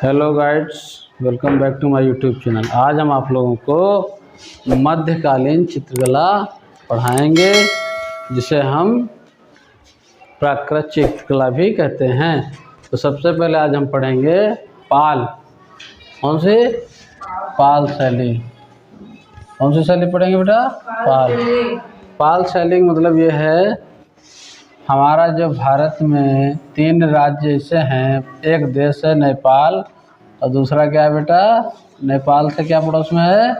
Hello guides, welcome back to my YouTube channel. आज हम आप लोगों को मध्यकालीन चित्रकला पढ़ाएंगे, जिसे हम प्राकृत चित्रकला भी कहते हैं। तो सबसे पहले आज हम पढ़ेंगे पाल। कौन सी? पाल शैली। कौन सी शैली पढ़ेंगे बेटा? पाल। पाल शैली मतलब ये है, हमारा जो भारत में 3 राज्य ऐसे हैं। एक देश है नेपाल, और दूसरा क्या है बेटा? नेपाल से क्या पड़ोस में है?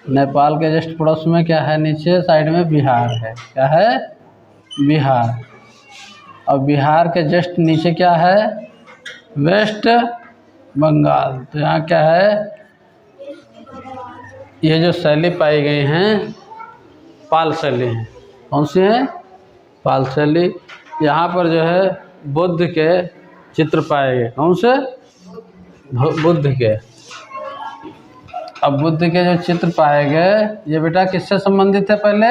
नेपाल के जस्ट पड़ोस में क्या है? नीचे साइड में बिहार है। क्या है? बिहार। और बिहार के जस्ट नीचे क्या है? वेस्ट बंगाल। तो यहाँ क्या है? ये जो शैली पाई गई हैं पाल शैली है। कौन सी है? पाल शैली। यहाँ पर जो है बुद्ध के चित्र पाए गए। कौन से? बुद्ध के। अब बुद्ध के जो चित्र पाए गए, ये बेटा किससे संबंधित है? पहले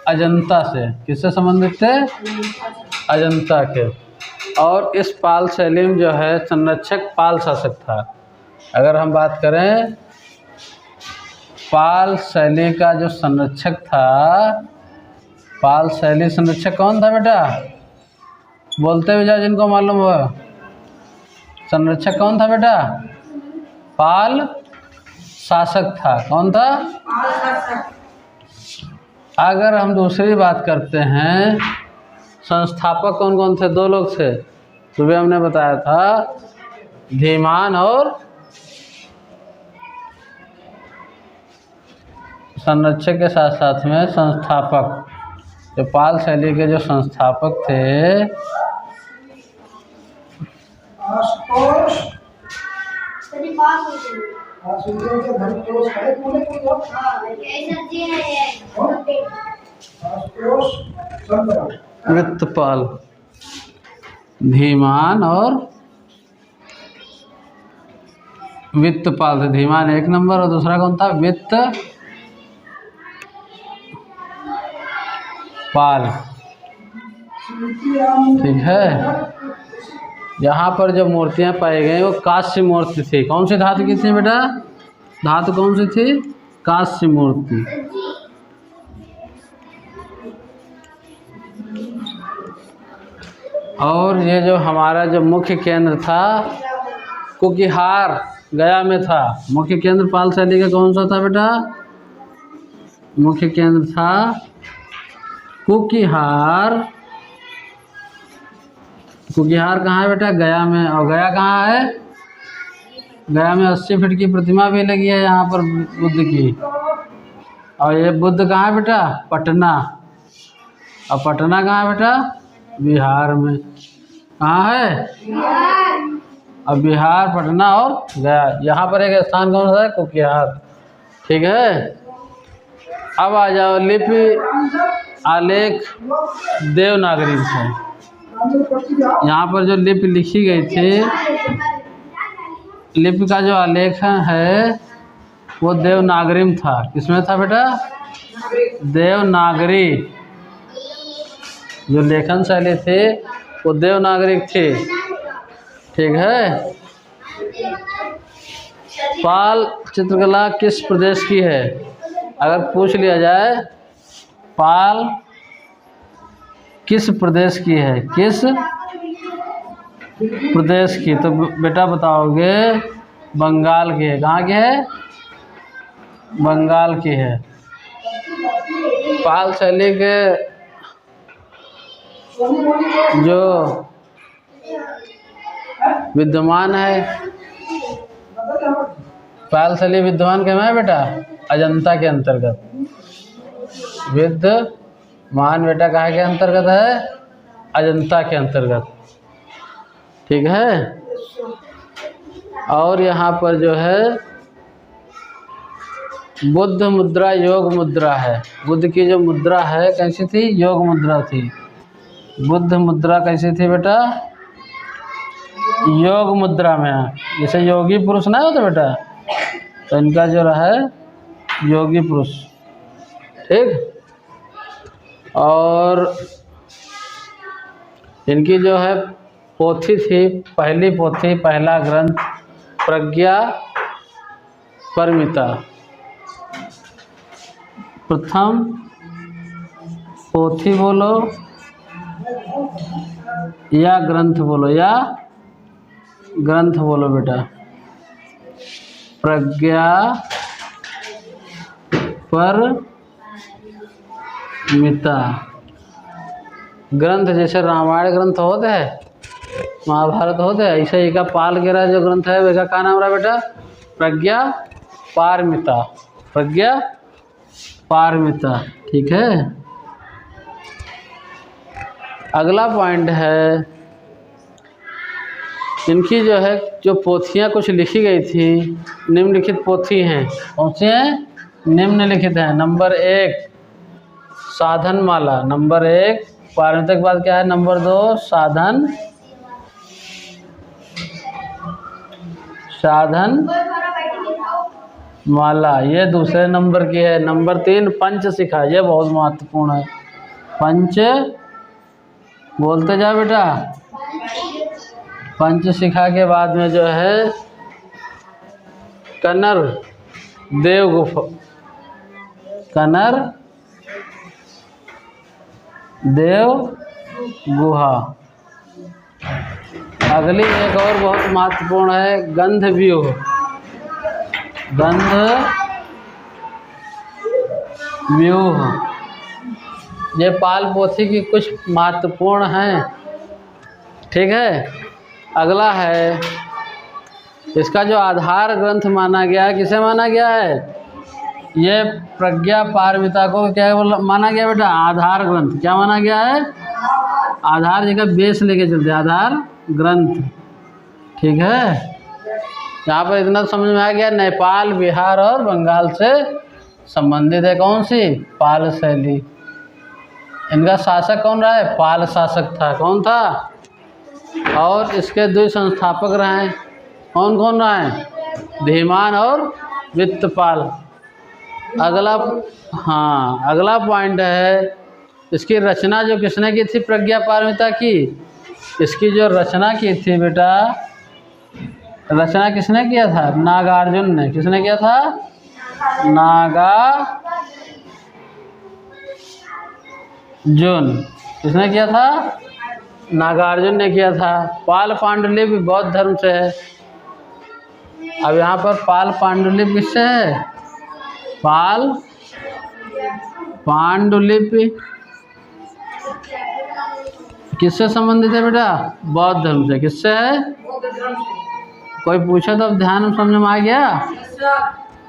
अजंता से। किससे संबंधित थे? अजंता के। और इस पाल शैली में जो है संरक्षक पाल शासक था। अगर हम बात करें पाल शैली का जो संरक्षक था, पाल शैली संरक्षक कौन था बेटा? बोलते हुए जाओ जिनको मालूम हो। संरक्षक कौन था बेटा? पाल शासक था। कौन था? अगर हम दूसरी बात करते हैं, संस्थापक कौन कौन थे? 2 लोग थे। सुबह हमने बताया था, धीमान और संरक्षक के साथ साथ में संस्थापक। जो पाल शैली के जो संस्थापक थे, वित्तपाल, धीमान और वित्तपाल थे। धीमान 1 नंबर और दूसरा कौन था? वित्तपाल। ठीक है। यहाँ पर जो मूर्तियाँ पाई गई वो कांस्य मूर्ति थी। कौन सी धातु की थी बेटा? धातु कौन सी थी? कांस्य मूर्ति। और ये जो हमारा जो मुख्य केंद्र था, कुकिहार गया में था। मुख्य केंद्र पाल शैली का कौन सा था बेटा? मुख्य केंद्र था कुकिहार। कुकिहार कहाँ है बेटा? गया में। और गया कहाँ है? गया में 80 फीट की प्रतिमा भी लगी है यहाँ पर बुद्ध की। और ये बुद्ध कहाँ है बेटा? पटना। और पटना कहाँ है बेटा? बिहार में। कहाँ है? और बिहार, पटना और गया। यहाँ पर एक स्थान कौन सा है? कुकिहार। ठीक है। अब आ जाओ लिपि आलेख देवनागरी से। यहाँ पर जो लिपि लिखी गई थी, लिपि का जो आलेख है वो देवनागरी में था। किसमें था बेटा? देवनागरी। जो लेखन शैली थी वो देवनागरी थी। ठीक है। पाल चित्रकला किस प्रदेश की है? अगर पूछ लिया जाए पाल किस प्रदेश की है, किस प्रदेश की, तो बेटा बताओगे बंगाल की है। कहाँ की है? बंगाल की है। पाल शैली के जो विद्यमान है, पाल शैली विद्यमान क्या है बेटा? अजंता के अंतर्गत। विद्यमान बेटा कहाँ के अंतर्गत है? अजंता के अंतर्गत। ठीक है। और यहाँ पर जो है बुद्ध मुद्रा योग मुद्रा है। बुद्ध की जो मुद्रा है कैसी थी? योग मुद्रा थी। बुद्ध मुद्रा कैसी थी बेटा? योग मुद्रा में। जैसे योगी पुरुष ना होता बेटा, तो इनका जो रहा है योगी पुरुष। ठीक। और इनकी जो है पोथी थी, पहली पोथी, पहला ग्रंथ प्रज्ञा पारमिता। प्रथम पोथी बोलो या ग्रंथ बोलो, या ग्रंथ बोलो बेटा। प्रज्ञा पारमिता। ग्रंथ जैसे रामायण ग्रंथ होते हैं, महाभारत होते हैं, ऐसे ही का पाल गिरा जो ग्रंथ है वैसा क्या नाम रहा बेटा? प्रज्ञा पारमिता। प्रज्ञा पारमिता, ठीक है। अगला पॉइंट है, इनकी जो है जो पोथियाँ कुछ लिखी गई थी, निम्नलिखित पोथी हैं। कौन सी हैं? निम्नलिखित हैं। नंबर 1 साधन माला, नंबर 1 पारमिता के बाद क्या है? नंबर 2 साधन माला, ये दूसरे नंबर की है। नंबर 3 पंचशिखा, ये बहुत महत्वपूर्ण है। पंच बोलते जा बेटा। पंचशिखा के बाद में जो है कन्नर देव गुफा, कन्नर देव गुहा। अगली एक और बहुत महत्वपूर्ण है, गंध व्यूह। गंध व्यूह, ये पाल पोथी की कुछ महत्वपूर्ण हैं, ठीक है। अगला है, इसका जो आधार ग्रंथ माना गया है, किसे माना गया है? ये प्रज्ञा पारमिता को क्या माना गया बेटा? आधार ग्रंथ। क्या माना गया है? आधार जगह बेस लेके चलते, आधार ग्रंथ, ठीक है। यहाँ पर इतना समझ में आ गया, नेपाल, बिहार और बंगाल से संबंधित है। कौन सी? पाल शैली। इनका शासक कौन रहा है? पाल शासक था। कौन था? और इसके 2 संस्थापक रहे। कौन कौन रहे? धीमान और वित्तपाल। अगला, हाँ, अगला पॉइंट है, इसकी रचना जो किसने की थी? प्रज्ञा पारमिता की। इसकी जो रचना की थी बेटा, रचना किसने किया था? नागार्जुन ने। किसने किया था? नागार्जुन। किसने किया था? नागार्जुन ने किया था। पाल पांडुलिपि बौद्ध धर्म से है। अब यहाँ पर पाल पांडुलिपि किससे है? पाल पांडुलिपि किससे संबंधित है बेटा? बौद्ध धर्म से। किससे है? कोई पूछे तो अब ध्यान में समझ में आ गया।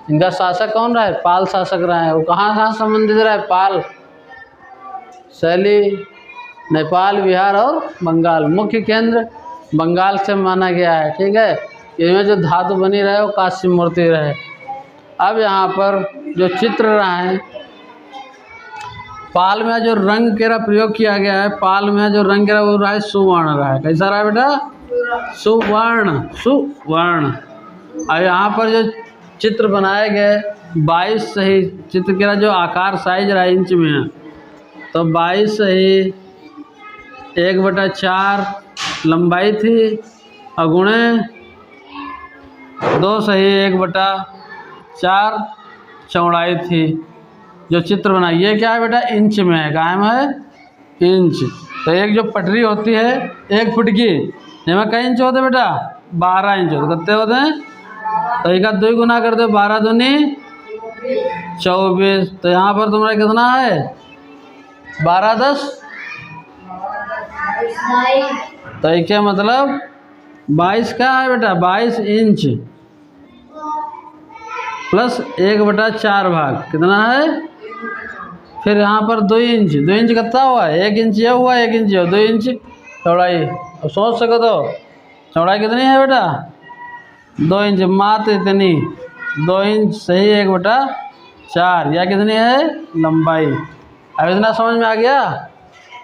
इनका शासक कौन रहा है? पाल शासक रहा है। वो कहाँ संबंधित रहा है? पाल शैली, नेपाल, बिहार और बंगाल। मुख्य केंद्र बंगाल से माना गया है, ठीक है। इसमें जो धातु बनी रहे वो काशी मूर्ति रहे। अब यहाँ पर जो चित्र रहा है, पाल में जो रंग केरा प्रयोग किया गया है, पाल में जो रंग केरा वो रहा है सुवर्ण रहा है। कैसा रहा है बेटा? सुवर्ण, सुवर्ण। और यहाँ पर जो चित्र बनाए गए 22 सही चित्र केरा जो आकार साइज रहा इंच में है, तो 22 सही 1/4 लंबाई थी और गुणे 2 सही 1/4 चौड़ाई थी। जो चित्र बना ये क्या है बेटा? इंच में है। कायम है इंच। तो एक जो पटरी होती है 1 फुट की, इसमें कई इंच होते बेटा? 12 इंच होते। कितने होते हैं? तो एक 2 गुना कर दो, 12 दूनी 24। तो यहाँ पर तुम्हारा कितना है? 12 10, तो एक क्या मतलब 22 क्या है बेटा? 22 इंच प्लस 1/4 भाग कितना है? फिर यहाँ पर 2 इंच। 2 इंच कितना हुआ? 1 इंच यह हुआ, 1 इंच यह, 2 इंच चौड़ाई। अब सोच सको तो चौड़ाई कितनी है बेटा? 2 इंच, मात्र इतनी। 2 इंच सही 1/4, या कितनी है? लंबाई। अब इतना समझ में आ गया।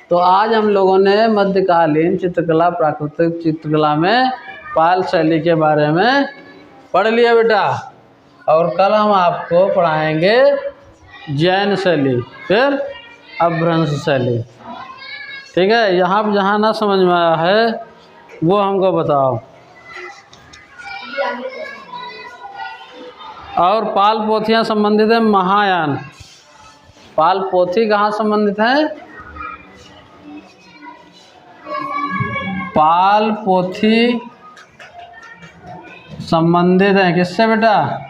तो आज हम लोगों ने मध्यकालीन चित्रकला, प्राकृतिक चित्रकला में पाल शैली के बारे में पढ़ लिया बेटा। और कल हम आपको पढ़ाएंगे जैन शैली, फिर अपभ्रंश शैली, ठीक है। यहाँ जहाँ ना समझ में आया है वो हमको बताओ। और पाल पोथियाँ संबंधित है महायान। पाल पोथी कहाँ संबंधित है? पाल पोथी संबंधित है किससे बेटा?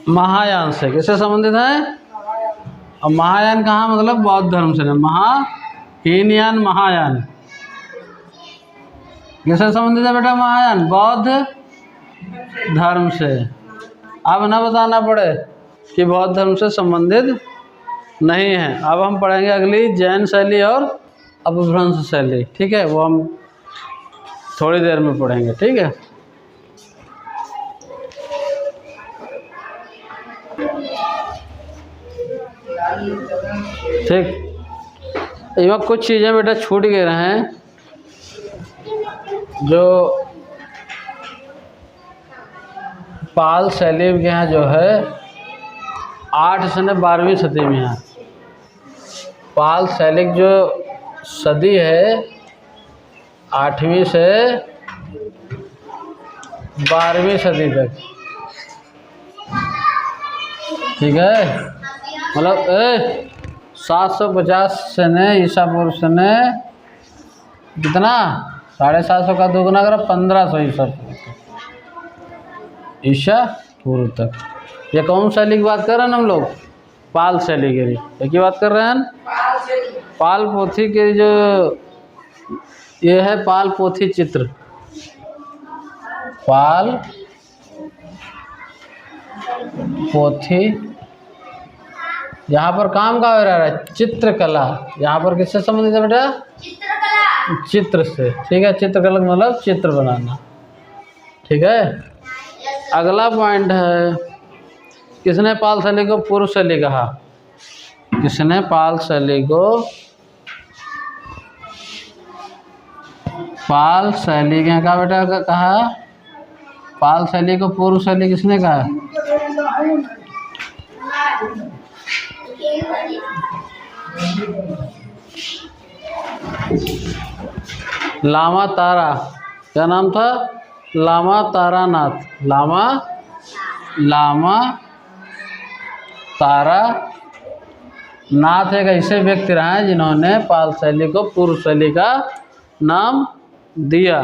महायान से। किससे संबंधित है? और महायान कहाँ मतलब बौद्ध धर्म से। हीनयान महायान किससे संबंधित है बेटा? महायान बौद्ध धर्म से। अब ना बताना पड़े कि बौद्ध धर्म से संबंधित नहीं है। अब हम पढ़ेंगे अगली जैन शैली और अपभ्रंश शैली। ठीक है, वो हम थोड़ी देर में पढ़ेंगे। ठीक है, ठीक। यहाँ कुछ चीज़ें बेटा छूट गए हैं जो पाल शैली के यहाँ जो है 8 से 12वीं सदी में है। पाल शैलिक जो सदी है 8वीं से 12वीं सदी तक। ठीक है, मतलब 750 से ने ईसा पूर्व से ने कितना 750 का दोगुना करा 1500 ईसा पूर्व तक। ये कौन शैली की बात कर रहे हैं हम लोग? पाल शैली के लिए की बात कर रहे हैं। पाल पोथी के जो ये है पाल पोथी चित्र। पाल पोथी यहाँ पर काम का हो रहा है चित्रकला। यहाँ पर किससे संबंधित है बेटा? चित्रकला। चित्र से। ठीक है, चित्रकला मतलब चित्र बनाना। ठीक है, अगला पॉइंट है किसने पाल शैली को पूर्व शैली कहा? किसने पाल शैली को पाल शैली क्या कहा बेटा? कहा पाल शैली को पूर्व शैली किसने कहा? लामा तारा। क्या नाम था? लामा तारानाथ। लामा तारा नाथ एक ऐसे व्यक्ति रहे हैं जिन्होंने पाल शैली को पूर्व शैली का नाम दिया।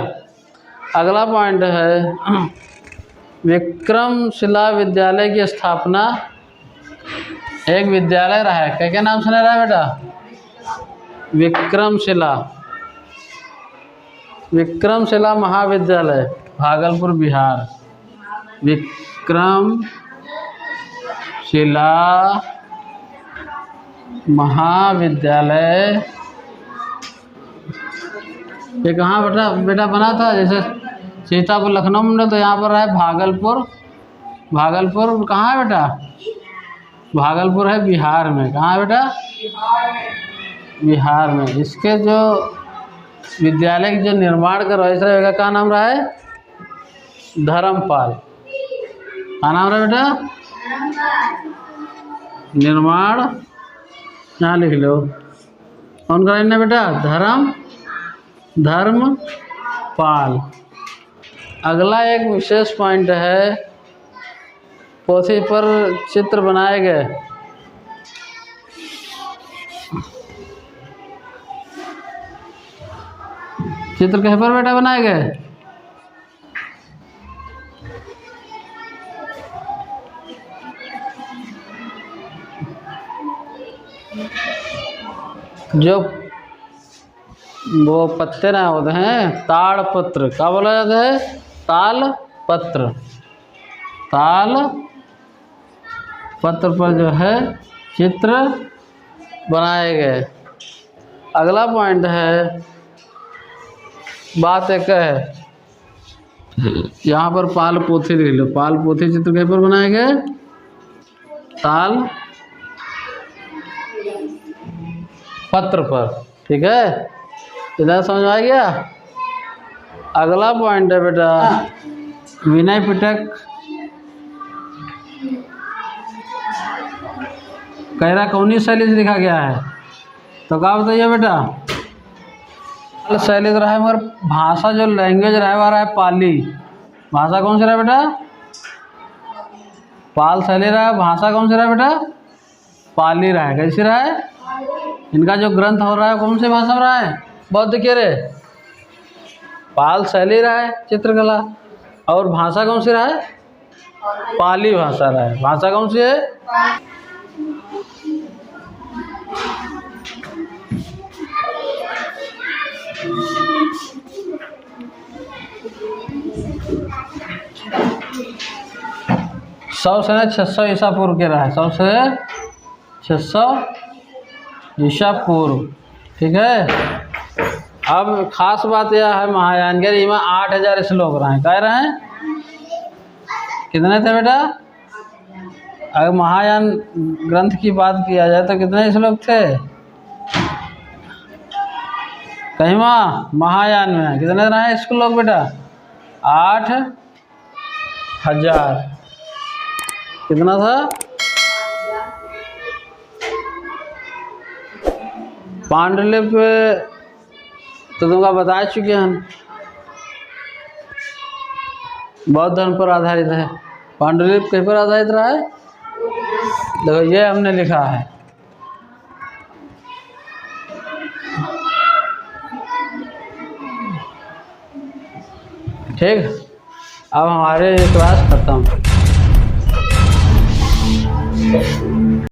अगला पॉइंट है विक्रमशिला विद्यालय की स्थापना। एक विद्यालय रहा है, क्या क्या नाम सुना रहा है बेटा? विक्रमशिला। विक्रमशिला महाविद्यालय भागलपुर बिहार। विक्रमशिला महाविद्यालय ये कहाँ बेटा बना था? जैसे सीतापुर लखनऊ में, तो यहाँ पर है भागलपुर। भागलपुर कहाँ है बेटा? भागलपुर है बिहार में। कहाँ है बेटा? बिहार में। इसके जो विद्यालय के जो निर्माण का रजिस्टर का क्या नाम रहा है? धर्मपाल। क्या नाम रहा है बेटा? निर्माण यहाँ लिख लो। कौन करेंगे बेटा? धर्मपाल। अगला एक विशेष पॉइंट है पोथी पर चित्र बनाए गए। चित्र कहाँ पर बेटा बनाए गए? जो वो पत्ते ना होते हैं ताड़ पत्र, क्या बोला जाता है? ताल पत्र। ताल पत्र पर जो है चित्र बनाए गए। अगला पॉइंट है बात एक है यहाँ पर पाल पोथी लिख लो। पाल पोथी चित्र कहीं पर बनाए गए? ताल पत्र पर। ठीक है, इधर समझ आ गया। अगला पॉइंट है बेटा विनय पिटक कह रहा कौन सी शैली से लिखा गया है, तो क्या बताइए बेटा। पाल शैली रहा है, मगर भाषा जो लैंग्वेज रहा है वह रहा है पाली। भाषा कौन सी रहा है बेटा, पाल शैली रहा है, भाषा कौन सी रहा है बेटा, पाली रहा है। कैसी रहा है, इनका जो ग्रंथ हो रहा है कौन सी भाषा में रहा है, बौद्ध के रे, पाल शैली रहा है चित्रकला, और भाषा कौन सी रहा है, पाली भाषा रहा है। भाषा कौन सी है, सौ से 600 ईसा पूर्व के रहा है, 100 से 600 ईसा पूर्व। ठीक है। अब खास बात यह है महायान के इमा 8000 श्लोक रहे हैं। कह रहे हैं कितने थे बेटा, अगर महायान ग्रंथ की बात किया जाए तो कितने श्लोक थे, कहीं महायान में कितने रहे श्लोक बेटा, 8000। कितना था, पांडुलिपि तो तुमको बता चुके हैं, बौद्ध धर्म पर आधारित है। पांडुलिपि किस पर आधारित रहा है, देखो ये हमने लिखा है। ठीक, अब हमारे क्लास खत्म।